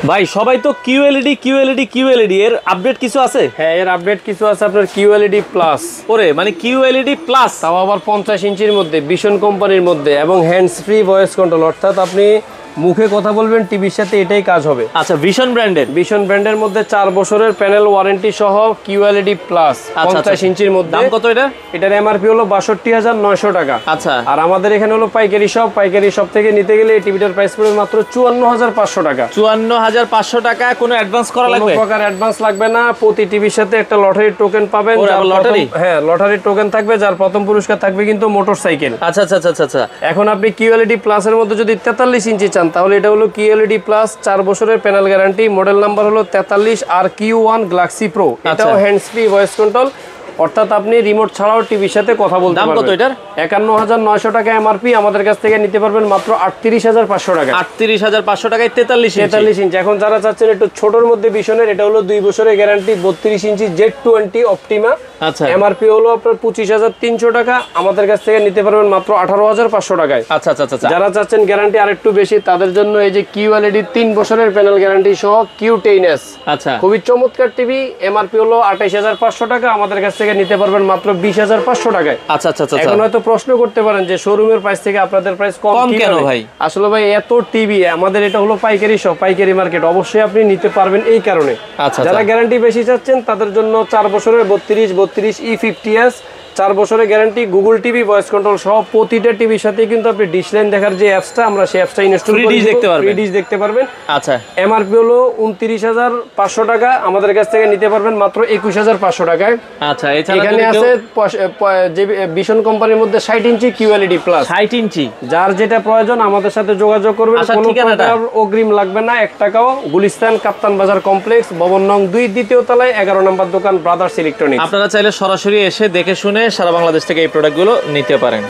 ভাই সবাই তো কিউএলইডি এর আপডেট কিছু আছে? হ্যাঁ, এর আপডেট কিছু আছে আপনার কিউএলইডি প্লাস। ওরে মানে কিউএলইডি প্লাস, তাও আবার 50 ইঞ্চির মধ্যে, ভিশন কোম্পানির মধ্যে, এবং হ্যান্ডস ফ্রি ভয়েস কন্ট্রোল, অর্থাৎ আপনি মুখে কথা বলবেন, টিভির সাথে এটাই কাজ হবে। আচ্ছা, ভিশন ব্র্যান্ডের মধ্যে 4 বছরের প্যানেল ওয়ারেন্টি সহ কিউএলইডি প্লাস 50 ইঞ্চির মধ্যে। দাম কত এটা? এটার এমআরপি হলো 62,900 টাকা। আচ্ছা, আর আমাদের এখানে হলো পাইকারি শপ থেকে নিতে গেলে এই টিভিটার প্রাইস পড়বে মাত্র 54,500 টাকা। 54,500 টাকা। কোনো অ্যাডভান্স করা লাগবে? কোনো প্রকার অ্যাডভান্স লাগবে না। প্রতি টিভির সাথে একটা লটারি টোকেন পাবেন। লটারি? হ্যাঁ, লটারি টোকেন থাকবে, যার প্রথম পুরস্কার থাকবে কিন্তু মোটরসাইকেল। আচ্ছা আচ্ছা আচ্ছা আচ্ছা। এখন আপনি কিউএলইডি প্লাস এর মধ্যে যদি 43 ইঞ্চি চান, তাহলে এটা হলো কিউএলইডি প্লাস, 4 বছরের প্যানেল গ্যারান্টি, মডেল নাম্বার হলো 43 আর Q1 গ্যালাক্সি প্রো। এটাও হ্যান্ডস ফ্রি ভয়েস কন্ট্রোল, অর্থাৎ আপনি রিমোট ছাড়াও টিভির সাথে কথা বলতে পারবেন। দাম কত এটার? 51,900 টাকা এমআরপি। আমাদের কাছ থেকে নিতে পারবেন মাত্র 38,500 টাকা। 38,500 টাকায় 43 ইঞ্চি। এখন যারা চাচ্ছেন একটু ছোটর মধ্যে ভিশনের, এটা হলো 2 বছরের গ্যারান্টি, 32 ইঞ্চি Z20 অপটিমা। আচ্ছা, এমআরপি হলো আপনার 25,300 টাকা। আমাদের কাছ থেকে নিতে পারবেন মাত্র 18,500 টাকায়। আচ্ছা আচ্ছা আচ্ছা। যারা চাচ্ছেন গ্যারান্টি আরেকটু বেশি, তাদের জন্য এই যে কিউএলইডি 3 বছরের প্যানেল গ্যারান্টি সহ Q10s। আচ্ছা, খুবই চমৎকার টিভি। এমআরপি হলো 28,500 টাকা। আমাদের কাছ থেকে নিতে পারবেন মাত্র 20,500 টাকায়। আচ্ছা আচ্ছা আচ্ছা। এখন হয়তো প্রশ্ন করতে পারেন যে শোরুমের প্রাইস থেকে আপনাদের প্রাইস কম কেন ভাই? আসলে ভাই, এত টিভি আমাদের, এটা হলো পাইকারি শপ, পাইকারি মার্কেট, অবশ্যই আপনি নিতে পারবেন এই কারণে। আচ্ছা, যারা গ্যারান্টি বেশি চাচ্ছেন তাদের জন্য 4 বছরের 32 E50s, 4 বছরের guarantee, Google TV voice control সহ। প্রতিটা টিভির সাথে কিন্তু আপনি ডিশ লাইন দেখার যে অ্যাপসটা, আমরা সেই অ্যাপসটা ইনস্টল করে ফ্রি ডিশ দেখতে পারবেন। আচ্ছা, এমআরপি হলো 29,500 টাকা। আমাদের কাছ থেকে নিতে পারবেন মাত্র 21,500 টাকায়। আচ্ছা, এখানে আছে যে ভিশন কোম্পানির মধ্যে 60 ইঞ্চি কিউএলইডি প্লাস। 60 ইঞ্চি। যার যেটা প্রয়োজন আমাদের সাথে যোগাযোগ করবেন। কোনো প্রকার অগ্রিম লাগবে না, 1 টাকাও। গুলিস্তান কাপ্তান বাজার কমপ্লেক্স, ভবন নং 2, দ্বিতীয় তলায়, 11 নম্বর দোকান, ব্রাদার্স ইলেকট্রনিক্স। আপনারা চাইলে সরাসরি এসে দেখে শুনে সারা বাংলাদেশ থেকে এই প্রোডাক্টগুলো নিতে পারেন।